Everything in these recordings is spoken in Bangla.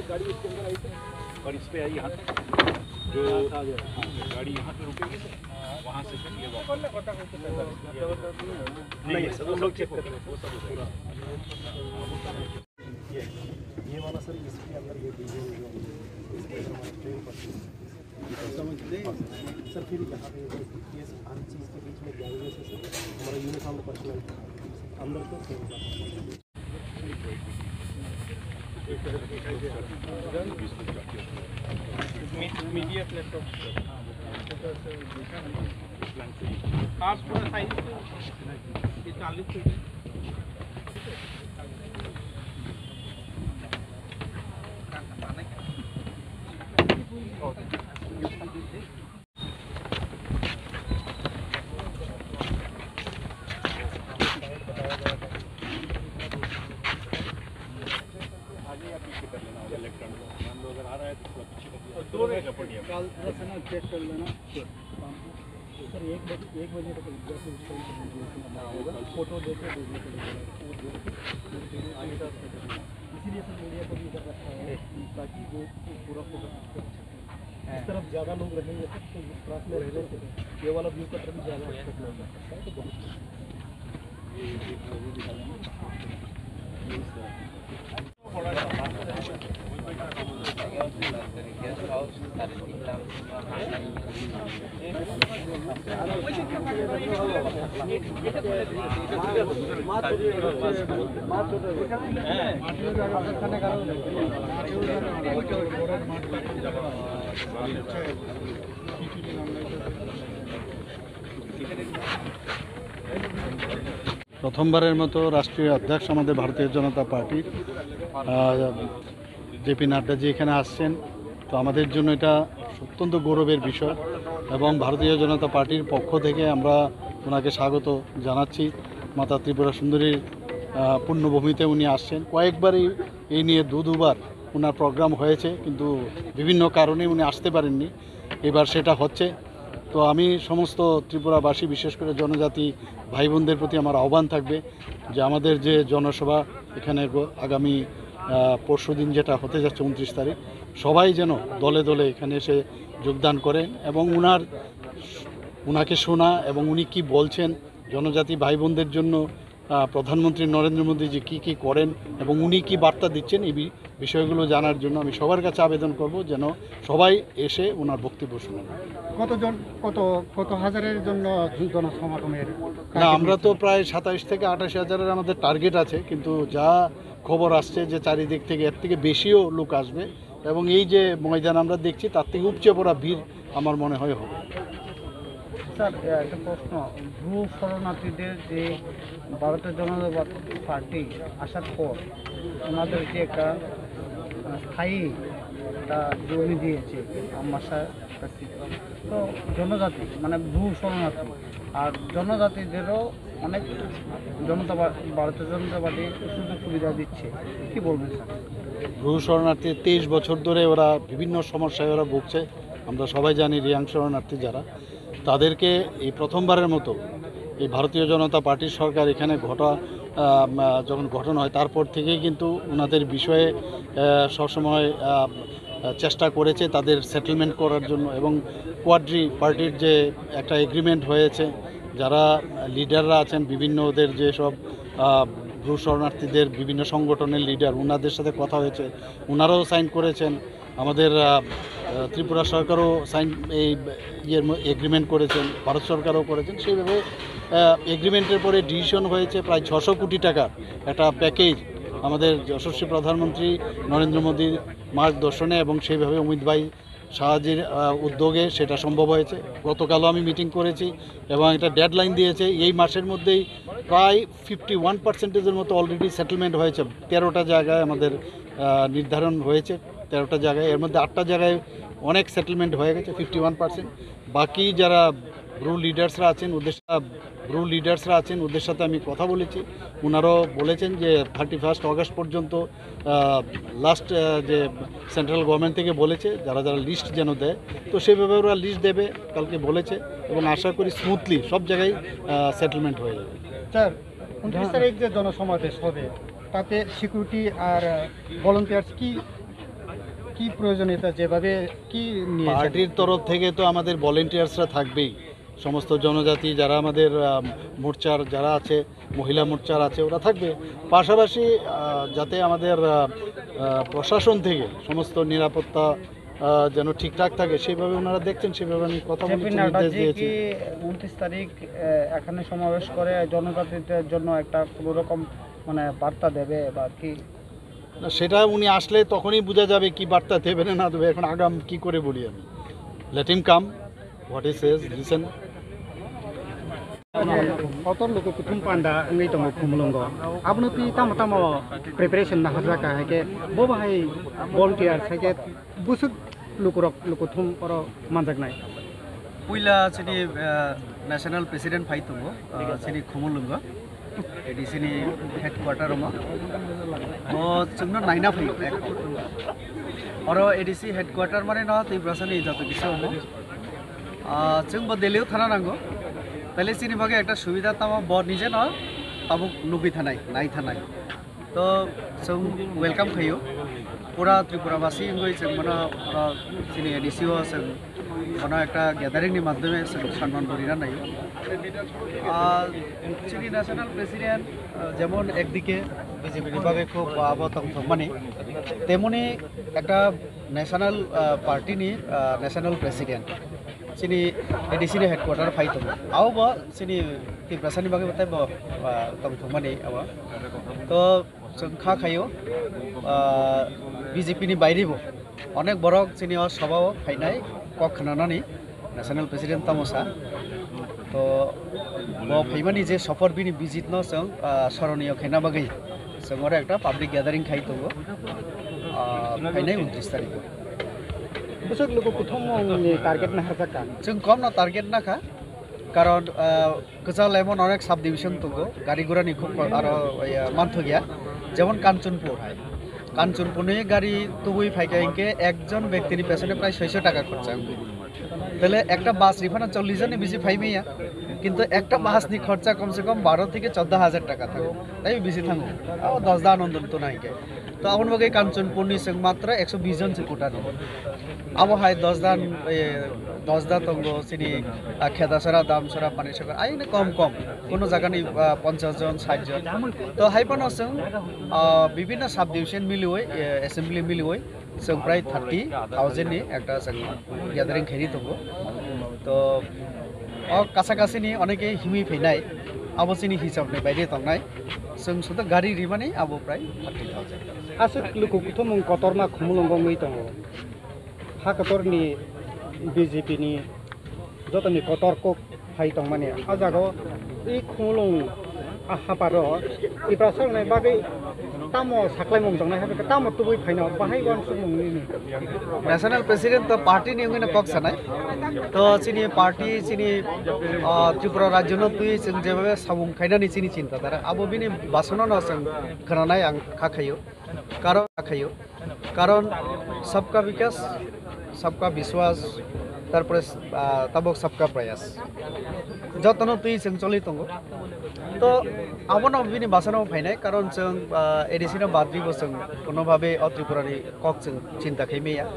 गाड़ी इसके अंदर आई थी और इस पे आई यहाँ जो गाड़ी यहाँ पे रुकेगी वहाँ से फिर ये नहीं सब लोग चेक करते हैं ये वाला सर इसके अंदर ये समझते सर फिर यहाँ पे ये हर चीज़ के बीच में गैंगवे से सर हमारा यूनिफॉर्म पर्सनल अंदर तो मीडियट लैपटॉप आप पूरा साइज 40 चेक कर लेना सर 1 बजे तक फोटो देखे इसीलिए सर मीडिया को भी कर रखा है ताकि वो पूरा फोटो इस तरफ ज़्यादा लोग रहेंगे तो इस क्लास में रहने से ये वाला व्यू का तरफ ज़्यादा एक्सपेक्ट हो सकता है तो প্রথমবারের মতো রাষ্ট্রীয় অধ্যক্ষ আমাদের ভারতীয় জনতা পার্টির জেপি নাড্ডাজি এখানে আসছেন, তো আমাদের জন্য এটা অত্যন্ত গৌরবের বিষয় এবং ভারতীয় জনতা পার্টির পক্ষ থেকে আমরা ওনাকে স্বাগত জানাচ্ছি। মাতা ত্রিপুরা সুন্দরীর পুণ্যভূমিতে উনি আসছেন। কয়েকবারই এই নিয়ে দুবার ওনার প্রোগ্রাম হয়েছে, কিন্তু বিভিন্ন কারণে উনি আসতে পারেননি। এবার সেটা হচ্ছে। তো আমি সমস্ত ত্রিপুরাবাসী, বিশেষ করে জনজাতি ভাই বোনদের প্রতি আমার আহ্বান থাকবে যে আমাদের যে জনসভা এখানে আগামী পরশুদিন যেটা হতে যাচ্ছে 29 তারিখ, সবাই যেন দলে দলে এখানে এসে যোগদান করেন এবং উনাকে শোনা এবং উনি কি বলছেন জনজাতি ভাই বোনদের জন্য, প্রধানমন্ত্রী নরেন্দ্র মোদীজি কী করেন এবং উনি কি বার্তা দিচ্ছেন, এই বিষয়গুলো জানার জন্য আমি সবার কাছে আবেদন করব যেন সবাই এসে ওনার বক্তব্য শুনেন। কত হাজারের জন্য জনসমাগমের না, আমরা তো প্রায় 27 থেকে 28 হাজারের আমাদের টার্গেট আছে, কিন্তু যা খবর আসছে যে চারিদিক থেকে এর থেকে বেশিও লোক আসবে এবং এই যে ময়দান আমরা দেখছি তার থেকে উপচে পড়া ভিড় আমার মনে হয় হবে। স্যার একটা প্রশ্ন, ভূ শরণার্থীদের যে ভারতীয় জনতা পার্টি আসার পর ওনাদের যে একটা স্থায়ী একটা জমি দিয়েছে আমাশা কাছে, তো জনজাতি মানে ভূ শরণার্থী আর জনজাতিদেরও অনেক ভারতীয় জনতা পার্টি সুযোগ সুবিধা দিচ্ছে, কি বলবেন স্যার? ভূ শরণার্থী 23 বছর ধরে ওরা বিভিন্ন সমস্যায় ওরা ভুগছে। আমরা সবাই জানি রিয়াং শরণার্থী যারা, তাদেরকে এই প্রথমবারের মতো এই ভারতীয় জনতা পার্টির সরকার এখানে যখন গঠন হয় তারপর থেকেই কিন্তু ওনাদের বিষয়ে সবসময় চেষ্টা করেছে তাদের সেটেলমেন্ট করার জন্য এবং কোয়াড্রি পার্টির যে একটা এগ্রিমেন্ট হয়েছে, যারা লিডাররা আছেন বিভিন্ন ওদের যে সব ভূ শরণার্থীদের বিভিন্ন সংগঠনের লিডার, ওনাদের সাথে কথা হয়েছে, ওনারাও সাইন করেছেন। আমাদের ত্রিপুরা সরকারও এই এগ্রিমেন্ট করেছেন, ভারত সরকারও করেছেন। সেইভাবে এগ্রিমেন্টের পরে ডিসিশন হয়েছে প্রায় 600 কোটি টাকার একটা প্যাকেজ আমাদের যশস্বী প্রধানমন্ত্রী নরেন্দ্র মোদীর মার্গদর্শনে এবং সেইভাবে অমিত ভাই শাহজির উদ্যোগে সেটা সম্ভব হয়েছে। গতকালও আমি মিটিং করেছি এবং একটা ডেডলাইন দিয়েছে, এই মাসের মধ্যেই প্রায় 51% মতো অলরেডি সেটেলমেন্ট হয়েছে। 13টা জায়গায় আমাদের নির্ধারণ হয়েছে, 13টা জায়গায়, এর মধ্যে 8টা জায়গায় অনেক সেটেলমেন্ট হয়ে গেছে 51%। বাকি যারা ব্রু লিডার্সরা আছেন ওদের সাথে আমি কথা বলেছি। ওনারাও বলেছেন যে 31 অগস্ট পর্যন্ত লাস্ট যে সেন্ট্রাল গভর্নমেন্ট থেকে বলেছে যারা যারা লিস্ট যেন দেয়, তো সেভাবে ওরা লিস্ট দেবে কালকে বলেছে, এবং আশা করি স্মুথলি সব জায়গায় সেটেলমেন্ট হয়ে যাবে। স্যার 29 তারিখ যে জনসমাবেশ হবে তাতে সিকিউরিটি আর ভলান্টিয়ার্স কি প্রয়োজনীয়তা যেভাবে কি নিয়ে পার্টির তরফ থেকে তো আমাদের ভলেন্টিয়ার্সরা থাকবেই, সমস্ত জনজাতি যারা আমাদের মোর্চার যারা আছে, মহিলা মোর্চার আছে, ওরা থাকবে। পাশাপাশি যাতে আমাদের প্রশাসন থেকে সমস্ত নিরাপত্তা যেন ঠিকঠাক থাকে সেইভাবে ওনারা দেখছেন, সেভাবে আমি কথা জেপি বলেছি, নির্দেশ নাড্ডাজি দিয়েছি। কি 29 তারিখ এখানে সমাবেশ করে জনজাতিদের জন্য একটা কোনো রকম মানে বার্তা দেবে বা কি? না, সেটা উনি আসলে তখনই বোঝা যাবে কি বার্তা দেবে না দেবে। এখন আগাম কি করে বলি আমি, let him come, what he says listen. অতর লোক কুতুম পান্ডা ngay tong khumlongo abno pi tamo preparation na hajaka hake bo bahai volunteer hake busuk lukuthum oro manjak nai पुइला सिनी नेशनल प्रेसिडेंट फाइ दङ सिनी खुमुलुंग एदि सिनी हेडक्वार्टर मा जोंनो नायना फैयो और एडिसि हेडक्वार्टर माने न त्रिपुरासानि जत किसो हो जोंबो दिल्लीयाव थाना नांगौ তাহলে सिनी बागे একটা সুবিধা তামা ब निजे न ताबुक नुबि थानाय नाय थानाय तो जों वेलकाम खायो पूरा त्रिपुराबासी गई जों माने सिनी एडिसिओ जों কোনো একটা গ্যাদারিংनि মাধ্যমে সম্মান করিনা নাই চিনি ন্যাশনাল প্রেসিডেন্ট যেমন একদিকে বিজেপি বিভাগে খুব মানে তেমনি একটা ন্যাশনাল পার্টিনি ন্যাশনাল প্রেসিডেন্ট চিনি এডিসিনি হেডকোয়ার্টার ফাইত আও বা চিনি ত্রিপুরাসানি বাগে বাতাই মানে আবা তো जों खायो বিজেপিनि বাইরেবো অনেক বড় চিনি সভাও ফাইনাই কক খানাनानै नेशनल प्रेसिडेंट तामसा तो फैमानि जे सफर बिनि विजिट न जों स्मरणीय खायना बागै जों आरो একটা पाब्लिक ग्यादारिं खाइ दङ फाइनाय 29 तारिख busuk lukuthum ni target na hajaka जों कम न टार्गेट नाखा कारण गोजा लेमन अनेक साब डिविजन दङ गाड़ी घोड़ानि खूब आरो मानथ गया যেমন কাঞ্চনপুর হয় কাঞ্চনপুরে গাড়ি তুবই ফাইকাইকে একজন ব্যক্তির পেছনে প্রায় 600 টাকা খরচা তাহলে একটা বাস রিফান্ড 40 জনের বেশি ফাইবেয়া কিন্তু একটা বাস নি খরচা কমসে কম 12 থেকে 14000 টাকা থাকে তাই বেশি থাকো 10 दा आनंद तो नहीं के तो अपन बगे कांचनपुरनि जों मात्र 120 जन से कोटा दं अब हाय 10 दा तंगो सिनी खेदासरा दामसरा पानीसरा आइने कम कोनो जगानि 50 जन 60 जन तो हाइपनो जों विभिन्न सब डिविजन मिलिवै एसेम्बली मिलिवै जों प्राय 30,000 नि একটা जों গ্যাদারিং খেরি दंगो तो कासाकासिनि अनेके हिमि फैनाय आबसिनि हिसाबनि बायदि थांनाय जों सुद गारि रिमानै आबो प्राय 30,000 asuk lukuthum kotorma khumlongo ngui tongo ha kotorni BJP ni jotoni kotor ko phai tong mane ajago ei khumlong ahaparo iprasang nai bagai tamo saklai mong jang nai habe tamo tubui phaina bahai wan sumong ni national president तो पार्टी नि ngina kok sanai तो चिनि पार्टी चिनि त्रिपुरा राज्य न तुइ जों जेबे साबुं खायनानि चिनि चिन्ता दारा आबो बिनि बासना न जों खोनानाय आं कारण सबका विकास सबका विश्वास तारपरे तबक सबका प्रयास जतन तुइ जों चलि दङ तो आबनो बिनि बासना फाइनाय कारण जों एडिसिना बाद्रिबो जों कोनोभाबे त्रिपुरानि कक जों चिन्ता खायमेया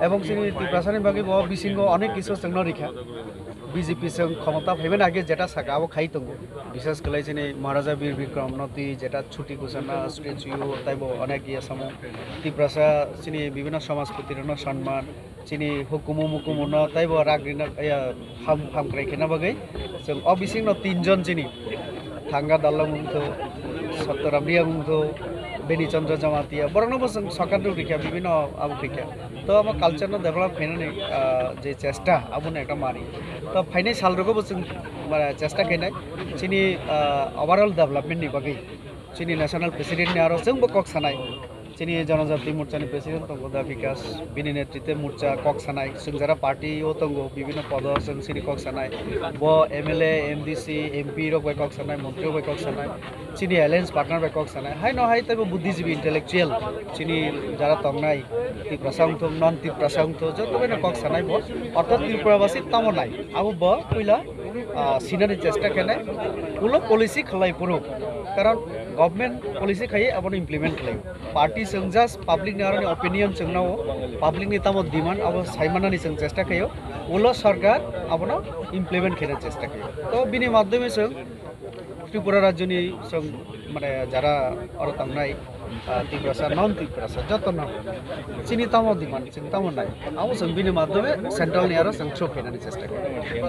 এবং চিনি ত্রিপুরাসানি বাকি বহু বিশৃঙ্গ অনেক কিছু जों नरिखा बीजेपी जों क्षमता फैबाय आगे जेटा साका आबो खाइ दङ विशेष कलाई चिनि महाराजा वीर विक्रम नति जेटा छुटी कुसाना स्टेच्यू ताइबो अनेक यासामो ত্রিপুরাসা चिनि विभिन्न समाजपतिरनो सम्मान चिनि हुकुमु मुकुमुन ताइबो राग्रिना हाम क्राइखेना बागै जों अबिसिंग न 3 जन चिनि थांगा दाल्ला मुंथो सत्तरामरिया मुंथो बेनी चंद्र जमातिया बरनबो जों सरकार रिखा विभिन्न आबो रिखा तो अब कल्चर न डेभलप फैनानै जे चेष्टा आबुन एकटा मारि तो फाइनाय सालरगोबो जों चेष्टा खायनाय चिनि ओभारअल डेभलपमेन्टनि बागै चिनि नेशनल प्रेसिडेंट नि आरो जोंबो कक सानाय চিনি জনজাতি মোর্চানি প্রেসিডেন্ট তঙ্গ দা বিকাশ বিনি নেতৃত্বে মোর্চা কক সানাই जों যারা পার্টি ও তঙ্গ বিভিন্ন পদ जों সিনি কক সানাই ব এমএলএ এমডিসি এমপি রক বাই কক সানাই মন্ত্রী বাই কক সানাই চিনি অ্যালায়েন্স পার্টনার বাই কক সানাই হাই ন হাই তবে বুদ্ধিজীবী ইন্টেলেকচুয়াল চিনি যারা তংনাই ত্রিপুরা সাংথম নন ত্রিপুরা সাংথ যত বেন কক সানাই ব অর্থাৎ ত্রিপুরাবাসী তামনাই আবু ব কইলা সিনানি চেষ্টা কেনে উলো পলিসি খালাই পুরো কারণ गभर्नमेंट पॉलिसी खाई अब इम्प्लीमेंट खाई पार्टी जों जस्ट पब्लिक नि ओपिनियन जोंनाव पब्लिक नि तामो डिमांड अब साइमानानि जों चेष्टा खायो उलो सरकार अब इम्प्लीमेंट खाने चेष्टा खायो तो बिनि माध्यमे जों त्रिपुरा राज्यनि जों माने जारा अरु तांनाय त्रिपुरासा नन त्रिपुरासा जतन चिनि तामो डिमांड जों तामो नाय अब जों बिनि माध्यमे सेंट्रल नि आरो जों सो खाइनानि चेष्टा खायो